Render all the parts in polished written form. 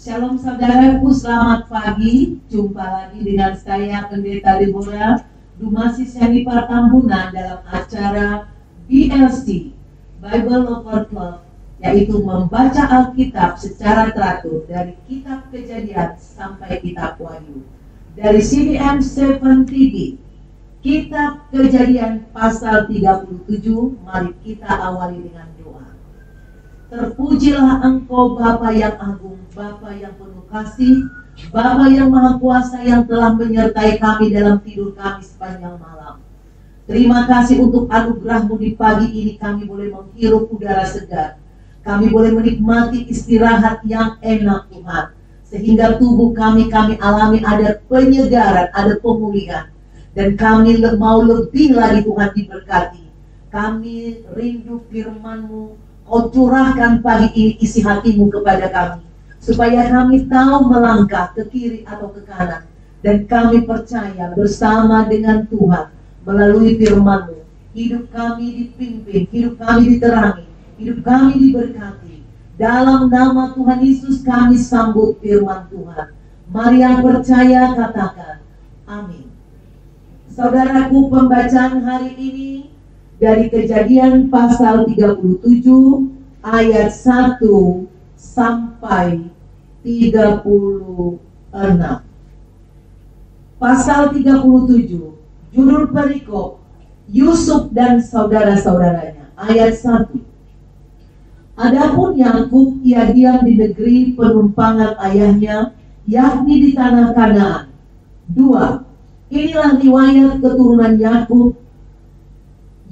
Shalom saudaraku, selamat pagi. Jumpa lagi dengan saya Pendeta Deborah Dumasi Seni Partambunan dalam acara BLC Bible Lover Club, yaitu membaca Alkitab secara teratur dari Kitab Kejadian sampai Kitab Wahyu. Dari CBM 7 TV, Kitab Kejadian pasal 37, mari kita awali dengan doa. Terpujilah Engkau Bapa yang agung, Bapa yang penuh kasih, Bapa yang maha kuasa yang telah menyertai kami dalam tidur kami sepanjang malam. Terima kasih untuk anugerah-Mu di pagi ini, kami boleh menghirup udara segar. Kami boleh menikmati istirahat yang enak Tuhan. Sehingga tubuh kami alami ada penyegaran, ada pemulihan. Dan kami mau lebih lagi Tuhan diberkati. Kami rindu firman-Mu. Kau curahkan pagi ini isi hati-Mu kepada kami, supaya kami tahu melangkah ke kiri atau ke kanan. Dan kami percaya bersama dengan Tuhan, melalui firman-Mu, hidup kami dipimpin, hidup kami diterangi, hidup kami diberkati. Dalam nama Tuhan Yesus kami sambut firman Tuhan. Mari yang percaya katakan, amin. Saudaraku, pembacaan hari ini dari Kejadian pasal 37 ayat 1 sampai 36. Pasal 37, judul perikop Yusuf dan saudara-saudaranya. Ayat 1. Adapun Yakub, ia diam di negeri penumpangan ayahnya, yakni di tanah Kanaan. 2. Inilah riwayat keturunan Yakub.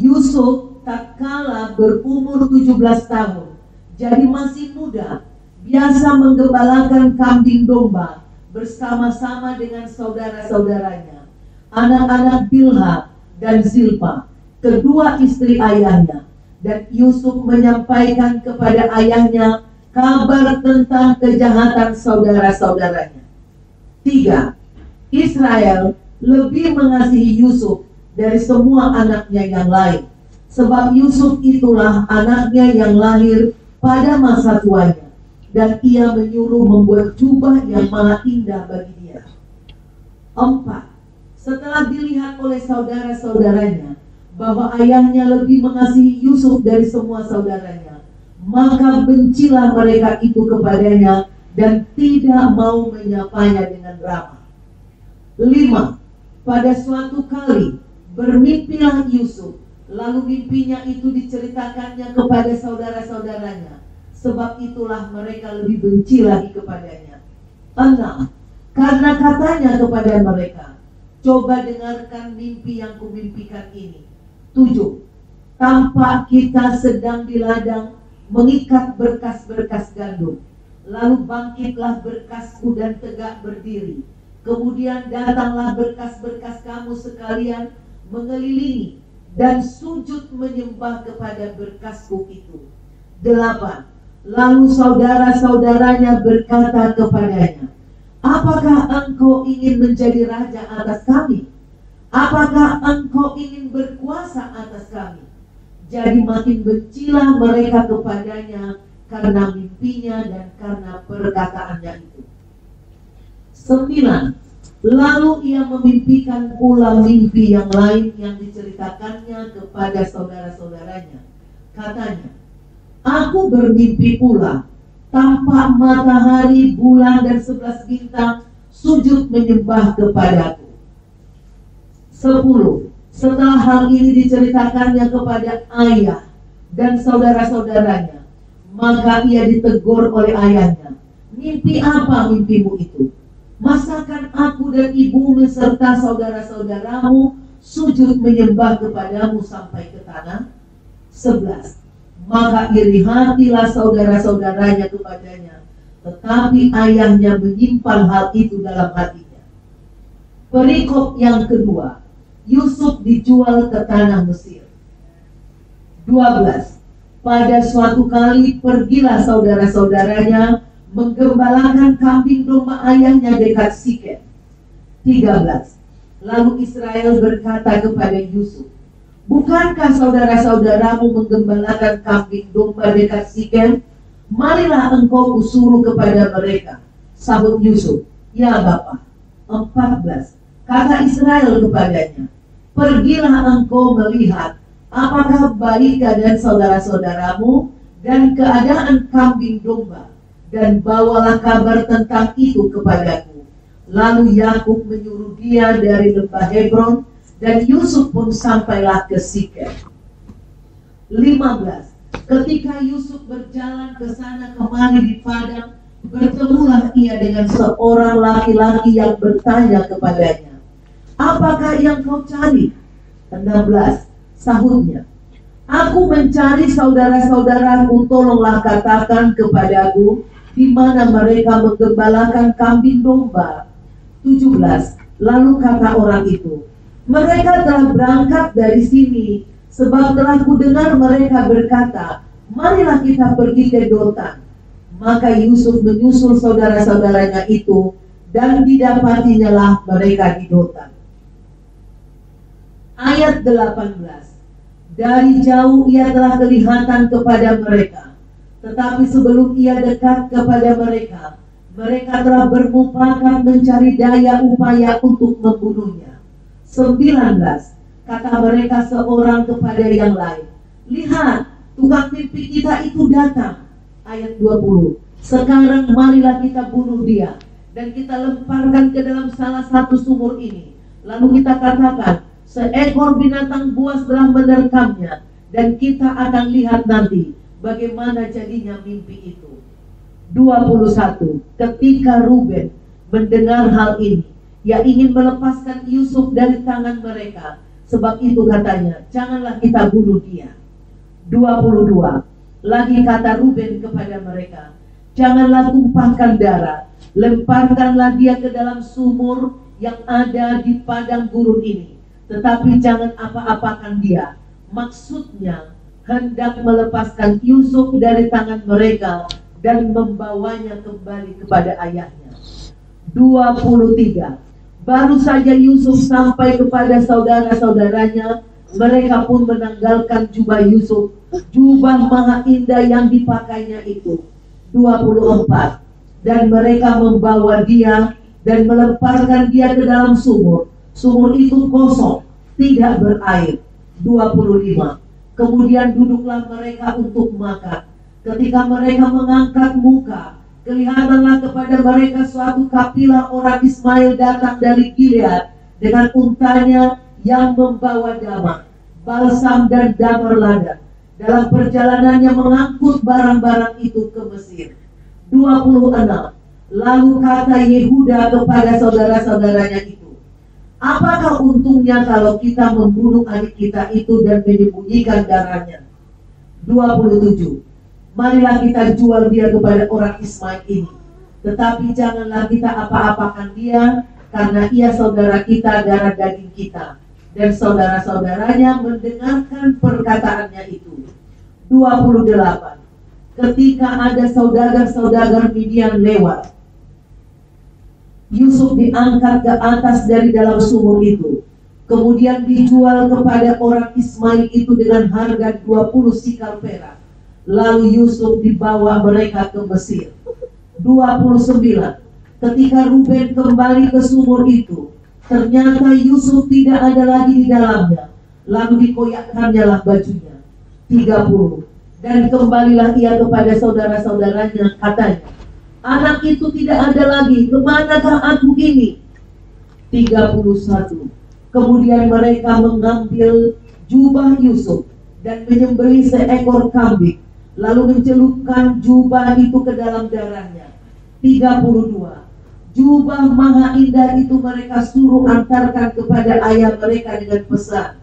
Yusuf tatkala berumur 17 tahun, jadi masih muda, biasa menggembalakan kambing domba bersama-sama dengan saudara-saudaranya, anak-anak Bilha dan Zilpa, kedua istri ayahnya. Dan Yusuf menyampaikan kepada ayahnya kabar tentang kejahatan saudara-saudaranya. 3. Israel lebih mengasihi Yusuf dari semua anaknya yang lain, sebab Yusuf itulah anaknya yang lahir pada masa tuanya, dan ia menyuruh membuat jubah yang maha indah bagi dia. 4. Setelah dilihat oleh saudara-saudaranya bahwa ayahnya lebih mengasihi Yusuf dari semua saudaranya, maka bencilah mereka itu kepadanya dan tidak mau menyapanya dengan ramah. 5. Pada suatu kali bermimpilah Yusuf, lalu mimpinya itu diceritakannya kepada saudara-saudaranya, sebab itulah mereka lebih benci lagi kepadanya. 6. Karena katanya kepada mereka, coba dengarkan mimpi yang kumimpikan ini. 7. Tampak kita sedang di ladang mengikat berkas-berkas gandum, lalu bangkitlah berkasku dan tegak berdiri. Kemudian datanglah berkas-berkas kamu sekalian mengelilingi dan sujud menyembah kepada berkasku itu. 8. Lalu saudara-saudaranya berkata kepadanya, apakah engkau ingin menjadi raja atas kami? Apakah engkau ingin berkuasa atas kami? Jadi makin bencilah mereka kepadanya karena mimpinya dan karena perkataannya itu. 9. Lalu ia memimpikan pula mimpi yang lain yang diceritakannya kepada saudara-saudaranya. Katanya, aku bermimpi pula, tampak matahari, bulan, dan 11 bintang sujud menyembah kepadaku. 10. Setelah hal ini diceritakannya kepada ayah dan saudara-saudaranya, maka ia ditegur oleh ayahnya. Mimpi apa mimpimu itu? Masakan aku dan ibumu serta saudara-saudaramu sujud menyembah kepadamu sampai ke tanah? 11. Maka iri hatilah saudara-saudaranya kepadanya, tetapi ayahnya menyimpan hal itu dalam hatinya. Perikop yang kedua, Yusuf dijual ke tanah Mesir. 12. Pada suatu kali pergilah saudara-saudaranya menggembalakan kambing domba ayahnya dekat Sikem. 13. Lalu Israel berkata kepada Yusuf, bukankah saudara-saudaramu menggembalakan kambing domba dekat Sikem? Marilah engkau kusuruh kepada mereka, Sahut Yusuf, "Ya Bapa." 14. Kata Israel kepadanya, "Pergilah engkau melihat apakah baik keadaan saudara-saudaramu dan keadaan kambing domba, dan bawalah kabar tentang itu kepadaku." Lalu Yakub menyuruh dia dari lembah Hebron, dan Yusuf pun sampailah ke Sikem. 15. Ketika Yusuf berjalan ke sana kemari di padang, bertemulah ia dengan seorang laki-laki yang bertanya kepadanya, "Apakah yang kau cari?" 16. Sahutnya, "Aku mencari saudara-saudaraku, tolonglah katakan kepadaku di mana mereka menggembalakan kambing domba." 17. Lalu kata orang itu, "Mereka telah berangkat dari sini, sebab telah kudengar mereka berkata, marilah kita pergi ke Dotan." Maka Yusuf menyusul saudara-saudaranya itu, dan didapatinya lah mereka di Dotan. Ayat 18. Dari jauh ia telah kelihatan kepada mereka, tetapi sebelum ia dekat kepada mereka, mereka telah bermufakat mencari daya upaya untuk membunuhnya. 19. Kata mereka seorang kepada yang lain, "Lihat, tukang mimpi kita itu datang." Ayat 20. "Sekarang marilah kita bunuh dia, dan kita lemparkan ke dalam salah satu sumur ini. Lalu kita katakan, seekor binatang buas telah menerkamnya, dan kita akan lihat nanti bagaimana jadinya mimpi itu." 21. Ketika Ruben mendengar hal ini, ia ingin melepaskan Yusuf dari tangan mereka. Sebab itu katanya, "Janganlah kita bunuh dia." 22. Lagi kata Ruben kepada mereka, "Janganlah tumpahkan darah, lemparkanlah dia ke dalam sumur yang ada di padang gurun ini, tetapi jangan apa-apakan dia." Maksudnya hendak melepaskan Yusuf dari tangan mereka dan membawanya kembali kepada ayahnya. 23. Baru saja Yusuf sampai kepada saudara-saudaranya, mereka pun menanggalkan jubah Yusuf, jubah maha indah yang dipakainya itu. 24. Dan mereka membawa dia dan melemparkan dia ke dalam sumur. Sumur itu kosong, tidak berair. 25. Kemudian duduklah mereka untuk makan. Ketika mereka mengangkat muka, kelihatanlah kepada mereka suatu kapilah orang Ismail datang dari Gilead dengan untanya yang membawa damar, balsam dan damar lada, dalam perjalanannya mengangkut barang-barang itu ke Mesir. 26. Lalu kata Yehuda kepada saudara-saudaranya itu, "Apakah untungnya kalau kita membunuh adik kita itu dan menyembunyikan darahnya?" 27. Marilah kita jual dia kepada orang Ismail ini, tetapi janganlah kita apa-apakan dia, karena ia saudara kita, darah daging kita. Dan saudara-saudaranya mendengarkan perkataannya itu. 28. Ketika ada saudagar-saudagar Midian lewat, Yusuf diangkat ke atas dari dalam sumur itu, kemudian dijual kepada orang Ismail itu dengan harga 20 sikal perak. Lalu Yusuf dibawa mereka ke Mesir. 29. Ketika Ruben kembali ke sumur itu, ternyata Yusuf tidak ada lagi di dalamnya. Lalu dikoyakkannya lah bajunya. 30. Dan kembalilah ia kepada saudara-saudaranya, katanya, "Anak itu tidak ada lagi, kemanakah aku ini?" 31. Kemudian mereka mengambil jubah Yusuf dan menyembelih seekor kambing, lalu mencelupkan jubah itu ke dalam darahnya. 32. Jubah maha indah itu mereka suruh antarkan kepada ayah mereka dengan pesan,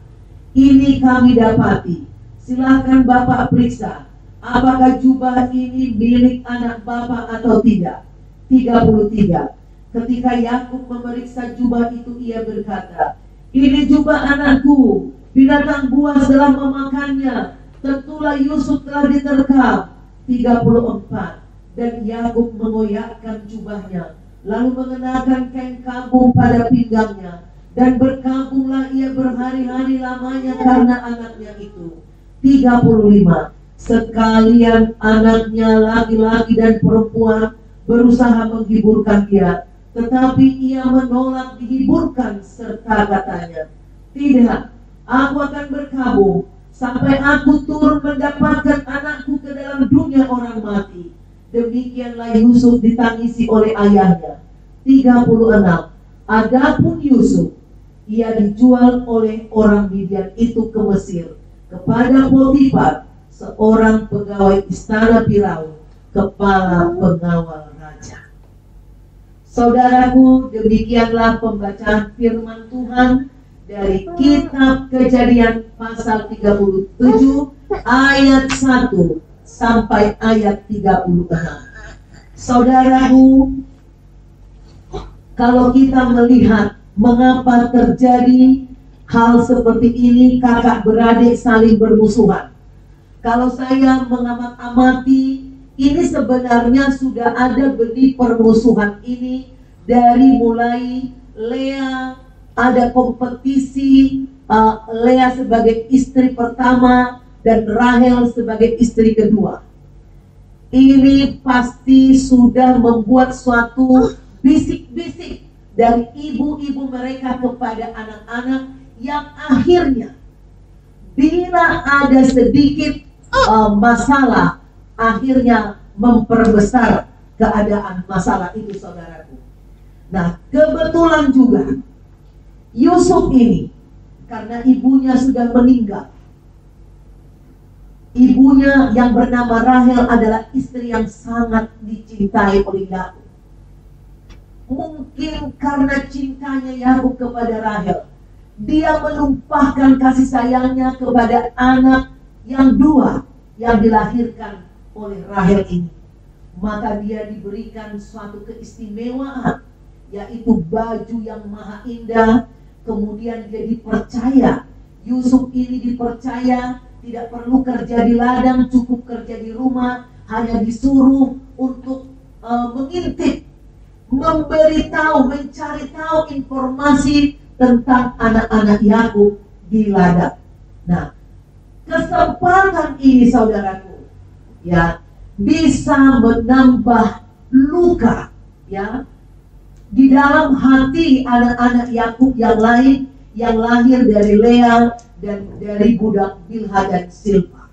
"Ini kami dapati, silakan Bapak periksa, apakah jubah ini milik anak Bapak atau tidak." 33. Ketika Yakub memeriksa jubah itu, ia berkata, "Ini jubah anakku, binatang buas telah memakannya, tentulah Yusuf telah diterkam." 34. Dan Yakub mengoyakkan jubahnya, lalu mengenakan kain kabung pada pinggangnya, dan berkabunglah ia berhari-hari lamanya karena anaknya itu. 35. Sekalian anaknya laki-laki dan perempuan berusaha menghiburkan dia, tetapi ia menolak dihiburkan serta katanya, "Tidak, aku akan berkabung sampai aku turun mendapatkan anakku ke dalam dunia orang mati." Demikianlah Yusuf ditangisi oleh ayahnya. 36. Adapun Yusuf, ia dijual oleh orang Midian itu ke Mesir kepada Potifar, seorang pegawai istana Firaun, kepala pengawal raja. Saudaraku, demikianlah pembacaan firman Tuhan dari kitab Kejadian pasal 37 ayat 1 sampai ayat 36. Saudaraku, kalau kita melihat mengapa terjadi hal seperti ini, kakak beradik saling bermusuhan. Kalau saya mengamat-amati, ini sebenarnya sudah ada benih permusuhan ini dari mulai Lea, ada kompetisi Lea sebagai istri pertama dan Rahel sebagai istri kedua. Ini pasti sudah membuat suatu bisik-bisik dari ibu-ibu mereka kepada anak-anak, yang akhirnya bila ada sedikit masalah, akhirnya memperbesar keadaan masalah itu, saudaraku. Nah, kebetulan juga Yusuf ini, karena ibunya sudah meninggal, ibunya yang bernama Rahel adalah istri yang sangat dicintai oleh Yakub. Mungkin karena cintanya Yakub kepada Rahel, dia menumpahkan kasih sayangnya kepada anak yang dua yang dilahirkan oleh Rahel ini. Maka dia diberikan suatu keistimewaan, yaitu baju yang maha indah. Kemudian dia dipercaya, Yusuf ini dipercaya tidak perlu kerja di ladang, cukup kerja di rumah, hanya disuruh untuk mengintip, memberitahu, mencari tahu informasi tentang anak-anak Yakub di ladang. Nah, kesempatan ini, saudaraku, ya, bisa menambah luka, ya, di dalam hati anak-anak Yakub yang lain yang lahir dari Lea dan dari budak Bilha dan Silpa.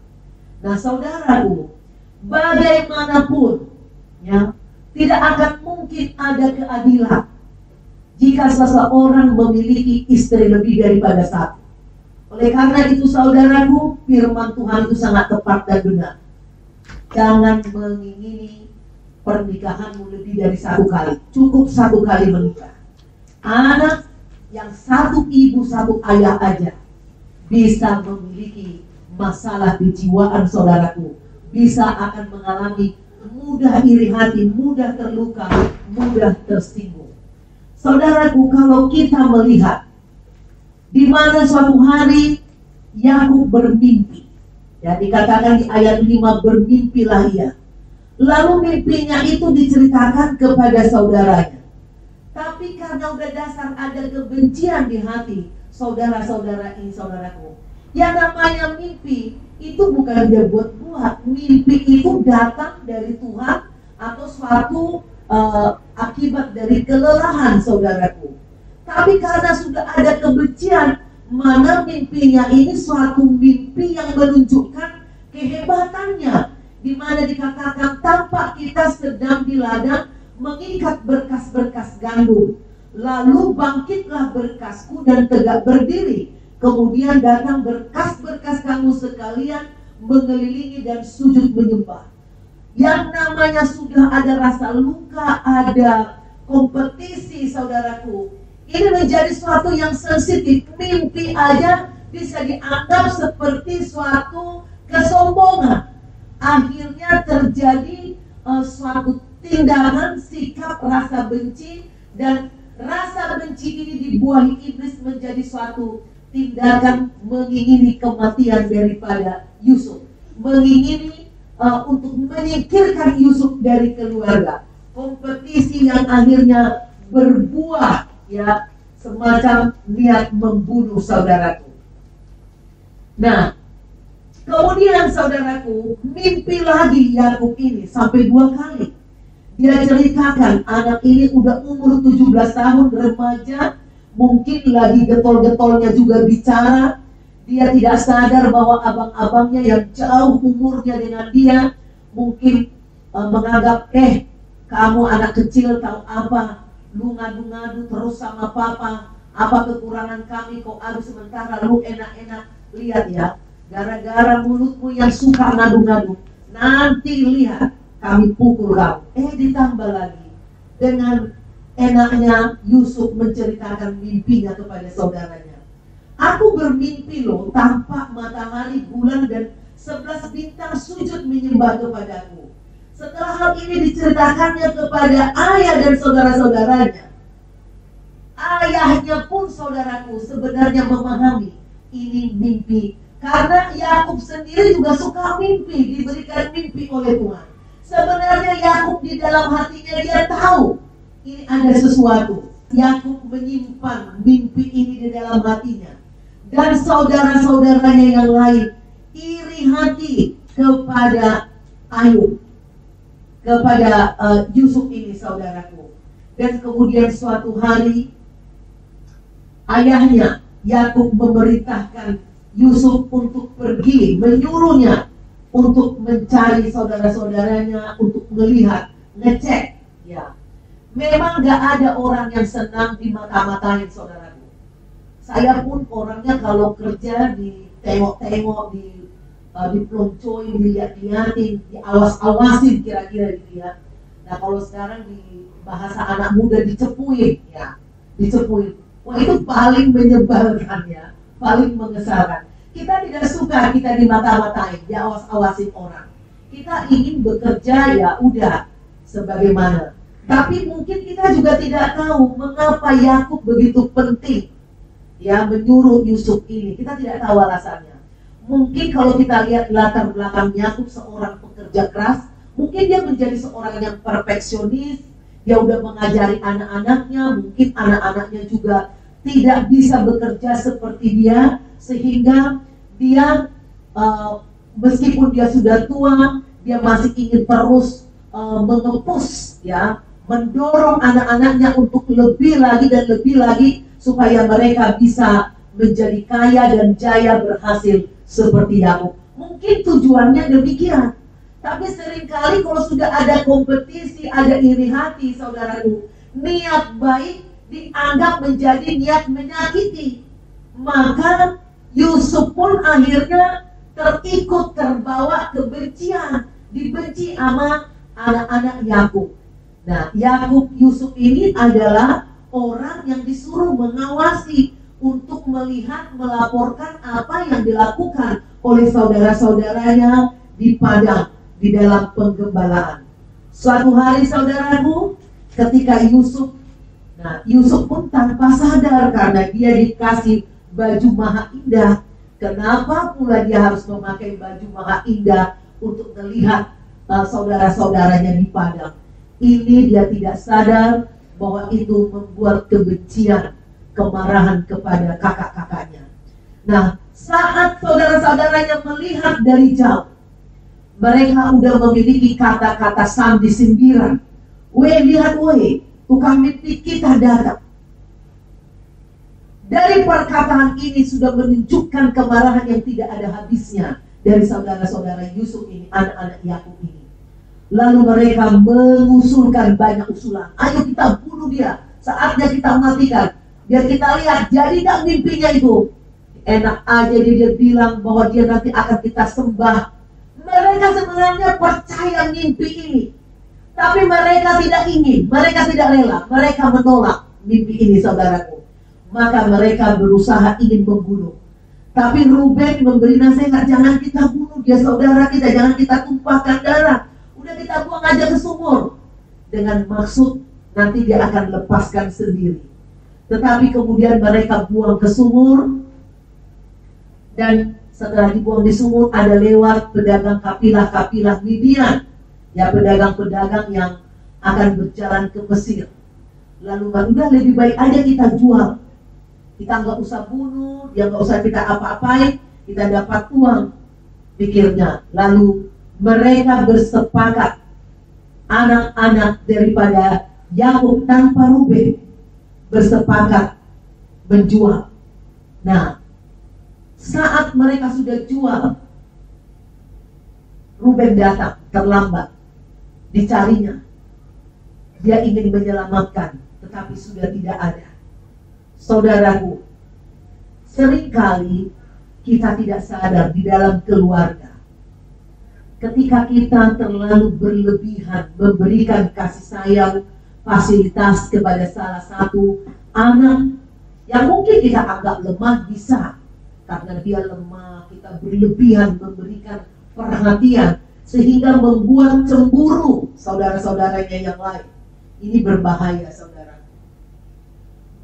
Nah, saudaraku, bagaimanapun, ya, tidak akan mungkin ada keadilan jika seseorang memiliki istri lebih daripada satu. Oleh karena itu, saudaraku, firman Tuhan itu sangat tepat dan benar. Jangan mengingini pernikahanmu lebih dari satu kali. Cukup satu kali menikah. Anak yang satu ibu satu ayah aja bisa memiliki masalah kejiwaan, saudaraku. Bisa akan mengalami mudah iri hati, mudah terluka, mudah tersinggung. Saudaraku, kalau kita melihat di mana suatu hari Yakub bermimpi, ya, dikatakan di ayat 5, bermimpilah ia. Lalu mimpinya itu diceritakan kepada saudaranya. Tapi karena udah dasar ada kebencian di hati saudara-saudara ini, saudaraku, yang namanya mimpi itu bukan dia buat-buat. Mimpi itu datang dari Tuhan atau suatu akibat dari kelelahan, saudaraku. Tapi karena sudah ada kebencian, mana mimpinya ini suatu mimpi yang menunjukkan kehebatannya, di mana dikatakan tampak kita sedang di ladang mengikat berkas-berkas gandum. Lalu bangkitlah berkasku dan tegak berdiri. Kemudian datang berkas-berkas kamu sekalian mengelilingi dan sujud menyembah. Yang namanya sudah ada rasa luka, ada kompetisi, saudaraku. Ini menjadi suatu yang sensitif. Mimpi aja bisa dianggap seperti suatu kesombongan. Akhirnya terjadi suatu tindakan, sikap, rasa benci, dan rasa benci ini dibuahi iblis menjadi suatu tindakan mengingini kematian daripada Yusuf, mengingini untuk menyingkirkan Yusuf dari keluarga. Kompetisi yang akhirnya berbuah, ya, semacam niat membunuh, saudaraku. Nah, kemudian, saudaraku, mimpi lagi Yakub ini sampai 2 kali. Dia ceritakan anak ini udah umur 17 tahun, remaja, mungkin lagi getol-getolnya juga bicara. Dia tidak sadar bahwa abang-abangnya yang jauh umurnya dengan dia mungkin menganggap, kamu anak kecil tahu apa, lu ngadu-ngadu terus sama papa, apa kekurangan kami kok adu, sementara lu enak-enak. Lihat ya, gara-gara mulutmu yang suka ngadu-ngadu, nanti lihat kami pukul kamu. Ditambah lagi dengan enaknya Yusuf menceritakan mimpinya kepada saudaranya. Aku bermimpi loh, tampak matahari, bulan, dan 11 bintang sujud menyembah kepadaku. Setelah hal ini diceritakannya kepada ayah dan saudara-saudaranya, ayahnya pun, saudaraku, sebenarnya memahami ini mimpi. Karena Yakub sendiri juga suka mimpi, diberikan mimpi oleh Tuhan. Sebenarnya Yakub di dalam hatinya dia tahu ini ada sesuatu. Yakub menyimpan mimpi ini di dalam hatinya. Dan saudara-saudaranya yang lain iri hati kepada Ayub, kepada Yusuf ini, saudaraku. Dan kemudian suatu hari ayahnya Yakub memerintahkan Yusuf untuk pergi, menyuruhnya untuk mencari saudara-saudaranya, untuk melihat, ngecek. Ya, memang gak ada orang yang senang dimata-matain, saudaraku. Saya pun orangnya kalau kerja ditengok-tengok, dipeloncoin, dilihat-lihatin, diawas-awasin kira-kira gitu ya. Nah kalau sekarang di bahasa anak muda dicepuin, ya, dicepuin. Wah itu paling menyebalkan ya, paling mengesalkan. Kita tidak suka kita dimata-matain, diawas-awasin orang. Kita ingin bekerja ya udah sebagaimana. Tapi mungkin kita juga tidak tahu mengapa Yakub begitu penting ya menyuruh Yusuf ini. Kita tidak tahu alasannya. Mungkin kalau kita lihat latar belakang Yakub, seorang pekerja keras, mungkin dia menjadi seorang yang perfeksionis. Dia udah mengajari anak-anaknya, mungkin anak-anaknya juga tidak bisa bekerja seperti dia, sehingga dia meskipun dia sudah tua, dia masih ingin terus mengepus ya, mendorong anak-anaknya untuk lebih lagi dan lebih lagi, supaya mereka bisa menjadi kaya dan jaya berhasil seperti Yakub. Mungkin tujuannya demikian. Tapi seringkali kalau sudah ada kompetisi, ada iri hati, saudaraku, niat baik dianggap menjadi niat menyakiti. Maka Yusuf pun akhirnya terbawa kebencian, dibenci sama anak-anak Yakub. Nah, Yusuf ini adalah orang yang disuruh mengawasi untuk melihat, melaporkan apa yang dilakukan oleh saudara-saudaranya di padang, di dalam penggembalaan. Suatu hari, saudaraku, ketika Yusuf pun tanpa sadar karena dia dikasih baju maha indah. Kenapa pula dia harus memakai baju maha indah untuk melihat saudara-saudaranya di padang? Ini dia tidak sadar bahwa itu membuat kebencian, kemarahan kepada kakak-kakaknya. Nah, saat saudara-saudaranya melihat dari jauh, mereka udah memiliki kata-kata sambil sindiran. Lihat tukang mimpi kita datang. Dari perkataan ini sudah menunjukkan kemarahan yang tidak ada habisnya dari saudara-saudara Yusuf ini, anak-anak Yakub ini. Lalu mereka mengusulkan banyak usulan. Ayo kita bunuh dia, saatnya kita matikan, biar kita lihat jadi tak mimpinya itu. Enak aja dia bilang bahwa dia nanti akan kita sembah. Mereka sebenarnya percaya mimpi ini, tapi mereka tidak ingin, mereka tidak rela, mereka menolak mimpi ini, saudaraku. Maka mereka berusaha ingin membunuh. Tapi Ruben memberi nasihat, jangan kita bunuh dia, saudara kita, jangan kita tumpahkan darah. Udah kita buang aja ke sumur, dengan maksud nanti dia akan lepaskan sendiri. Tetapi kemudian mereka buang ke sumur, dan setelah dibuang di sumur ada lewat pedagang kapilah-kapilah Midian, ya pedagang-pedagang yang akan berjalan ke Mesir. Lalu udah lebih baik aja kita jual, kita nggak usah bunuh, dia nggak usah kita apa-apain, kita dapat uang, pikirnya. Lalu mereka bersepakat anak-anak daripada Yakub tanpa Ruben bersepakat menjual. Nah, saat mereka sudah jual, Ruben datang terlambat, dicarinya. Dia ingin menyelamatkan, tetapi sudah tidak ada. Saudaraku, seringkali kita tidak sadar di dalam keluarga, ketika kita terlalu berlebihan memberikan kasih sayang, fasilitas kepada salah satu anak yang mungkin kita anggap lemah, bisa karena dia lemah, kita berlebihan memberikan perhatian sehingga membuat cemburu saudara-saudaranya yang lain. Ini berbahaya, saudara.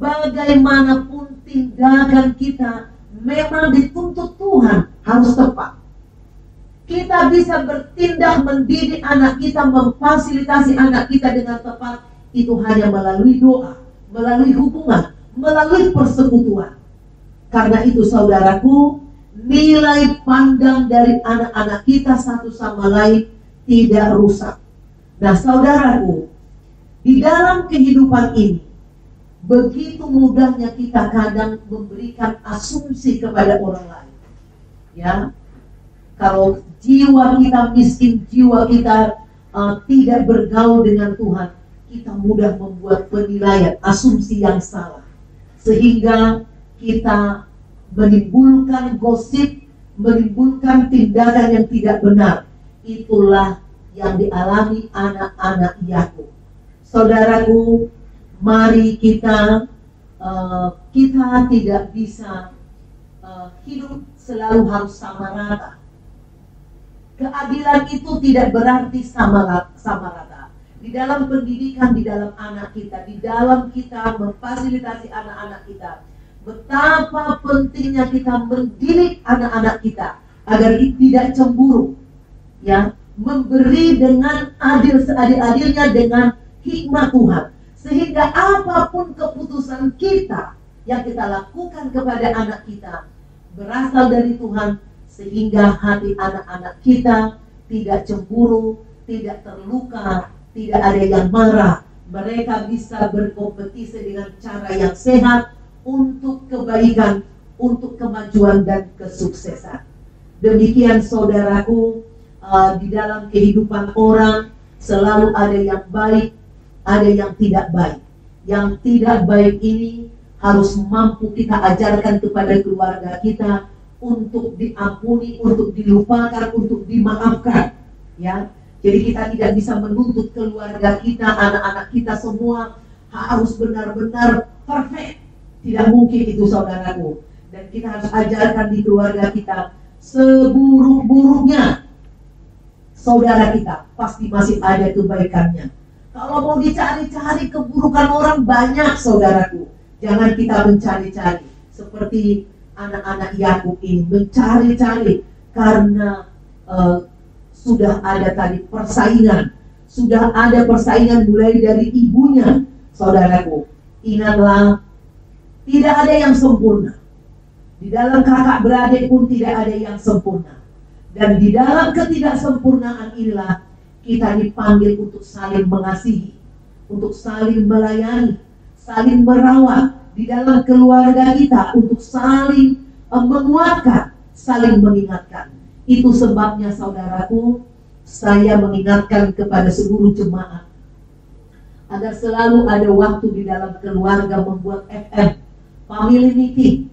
Bagaimanapun tindakan kita memang dituntut Tuhan harus tepat. Kita bisa bertindak mendidik anak kita, memfasilitasi anak kita dengan tepat, itu hanya melalui doa, melalui hubungan, melalui persekutuan. Karena itu saudaraku, nilai pandang dari anak-anak kita satu sama lain tidak rusak. Nah saudaraku, di dalam kehidupan ini, begitu mudahnya kita kadang memberikan asumsi kepada orang lain. Ya, kalau jiwa kita miskin, jiwa kita tidak bergaul dengan Tuhan, kita mudah membuat penilaian, asumsi yang salah, sehingga kita menimbulkan gosip, menimbulkan tindakan yang tidak benar. Itulah yang dialami anak-anak Yakub. Saudaraku, mari kita tidak bisa hidup selalu harus sama rata. Keadilan itu tidak berarti sama rata. Di dalam pendidikan, di dalam anak kita, di dalam kita memfasilitasi anak-anak kita, betapa pentingnya kita mendidik anak-anak kita agar tidak cemburu, ya, memberi dengan adil seadil-adilnya dengan hikmat Tuhan, sehingga apapun keputusan kita yang kita lakukan kepada anak kita berasal dari Tuhan, sehingga hati anak-anak kita tidak cemburu, tidak terluka, tidak ada yang marah. Mereka bisa berkompetisi dengan cara yang sehat untuk kebaikan, untuk kemajuan dan kesuksesan. Demikian saudaraku, di dalam kehidupan orang selalu ada yang baik, ada yang tidak baik. Yang tidak baik ini harus mampu kita ajarkan kepada keluarga kita untuk diampuni, untuk dilupakan, untuk dimaafkan. Ya, jadi kita tidak bisa menuntut keluarga kita, anak-anak kita semua harus benar-benar perfect. Tidak mungkin itu saudaraku. Dan kita harus ajarkan di keluarga kita, seburuk-buruknya saudara kita pasti masih ada kebaikannya. Kalau mau dicari-cari keburukan orang banyak saudaraku, jangan kita mencari-cari seperti anak-anak Yakub ini, mencari-cari karena sudah ada tadi persaingan, sudah ada persaingan mulai dari ibunya. Saudaraku, ingatlah, tidak ada yang sempurna. Di dalam kakak beradik pun tidak ada yang sempurna. Dan di dalam ketidaksempurnaan inilah kita dipanggil untuk saling mengasihi, untuk saling melayani, saling merawat di dalam keluarga kita, untuk saling menguatkan, saling mengingatkan. Itu sebabnya saudaraku, saya mengingatkan kepada seluruh jemaat agar selalu ada waktu di dalam keluarga membuat FM, family meeting,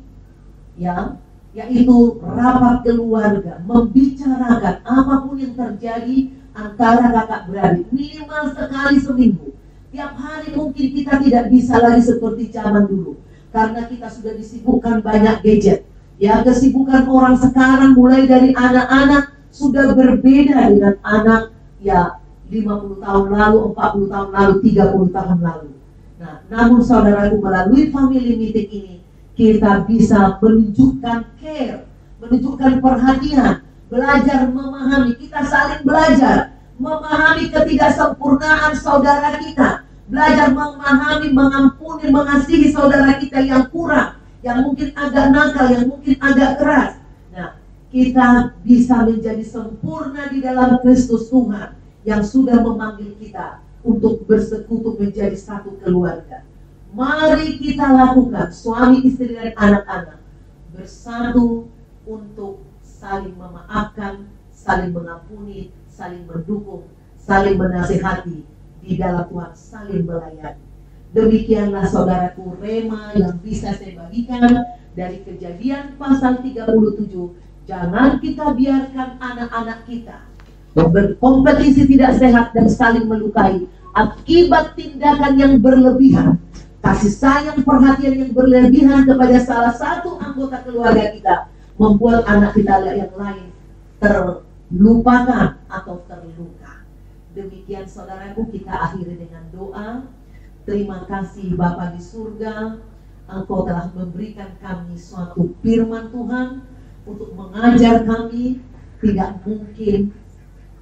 ya, yaitu rapat keluarga, membicarakan apapun yang terjadi antara kakak beradik, minimal sekali seminggu. Tiap hari mungkin kita tidak bisa lagi seperti zaman dulu, karena kita sudah disibukkan banyak gadget. Ya, kesibukan orang sekarang mulai dari anak-anak sudah berbeda dengan anak ya 50 tahun lalu, 40 tahun lalu, 30 tahun lalu. Nah, namun saudaraku, melalui family meeting ini kita bisa menunjukkan care, menunjukkan perhatian, belajar memahami, kita saling belajar memahami ketidaksempurnaan saudara kita, belajar memahami, mengampuni, mengasihi saudara kita yang kurang, yang mungkin agak nakal, yang mungkin agak keras. Nah, kita bisa menjadi sempurna di dalam Kristus Tuhan, yang sudah memanggil kita untuk bersekutu menjadi satu keluarga. Mari kita lakukan, suami, istri, dan anak-anak, bersatu untuk saling memaafkan, saling mengampuni, saling mendukung, saling menasihati di dalam Tuhan, saling melayani. Demikianlah saudaraku rema yang bisa saya bagikan dari Kejadian pasal 37. Jangan kita biarkan anak-anak kita berkompetisi tidak sehat dan saling melukai akibat tindakan yang berlebihan, kasih sayang, perhatian yang berlebihan kepada salah satu anggota keluarga kita, membuat anak kita yang lain terlupakan atau terluka. Demikian saudaraku, kita akhiri dengan doa. Terima kasih Bapa di surga, Engkau telah memberikan kami suatu firman Tuhan untuk mengajar kami. Tidak mungkin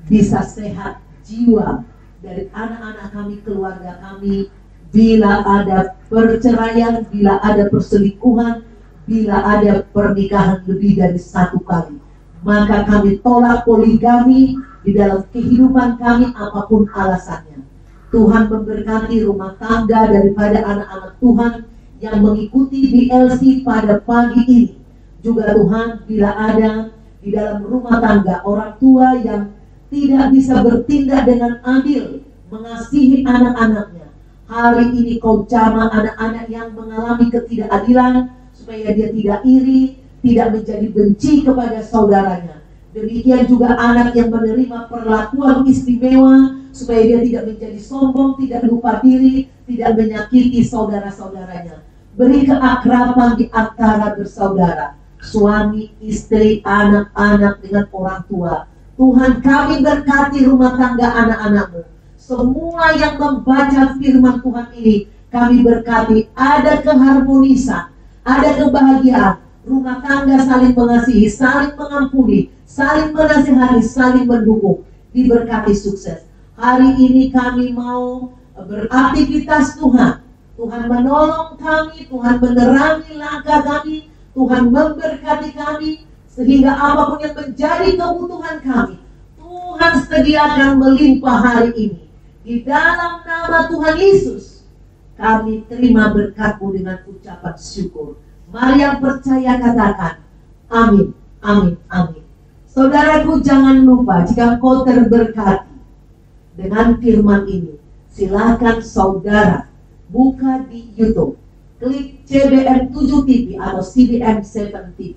bisa sehat jiwa dari anak-anak kami, keluarga kami, bila ada perceraian, bila ada perselingkuhan, bila ada pernikahan lebih dari satu kali. Maka kami tolak poligami di dalam kehidupan kami apapun alasannya. Tuhan memberkati rumah tangga daripada anak-anak Tuhan yang mengikuti BLC pada pagi ini. Juga Tuhan, bila ada di dalam rumah tangga orang tua yang tidak bisa bertindak dengan adil, mengasihi anak-anaknya, hari ini Kau jamah anak-anak yang mengalami ketidakadilan, supaya dia tidak iri, tidak menjadi benci kepada saudaranya. Demikian juga anak yang menerima perlakuan istimewa, supaya dia tidak menjadi sombong, tidak lupa diri, tidak menyakiti saudara-saudaranya. Beri keakraban di antara bersaudara, suami, istri, anak-anak dengan orang tua. Tuhan, kami berkati rumah tangga anak-anak-Mu. Semua yang membaca firman Tuhan ini, kami berkati ada keharmonisan, ada kebahagiaan. Rumah tangga saling mengasihi, saling mengampuni, saling menasihati, saling mendukung. Diberkati sukses. Hari ini kami mau beraktivitas Tuhan. Tuhan menolong kami, Tuhan menerangi langkah kami, Tuhan memberkati kami, sehingga apapun yang menjadi kebutuhan kami, Tuhan sediakan melimpah hari ini. Di dalam nama Tuhan Yesus, kami terima berkat-Mu dengan ucapan syukur. Mari yang percaya katakan, amin, amin, amin. Saudaraku, jangan lupa, jika kau terberkati dengan firman ini, silakan saudara buka di YouTube, klik CBN 7 TV atau CBN 7 TV,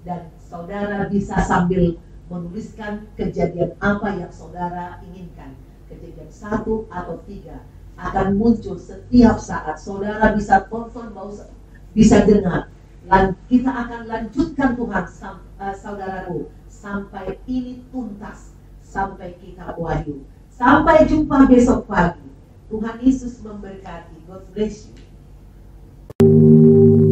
dan saudara bisa sambil menuliskan kejadian apa yang saudara inginkan. Kejadian 1 atau 3 akan muncul setiap saat. Saudara bisa tonton, bisa dengar. Dan kita akan lanjutkan Tuhan, saudaraku, sampai ini tuntas, sampai kita wahyu. Sampai jumpa besok pagi. Tuhan Yesus memberkati. God bless you.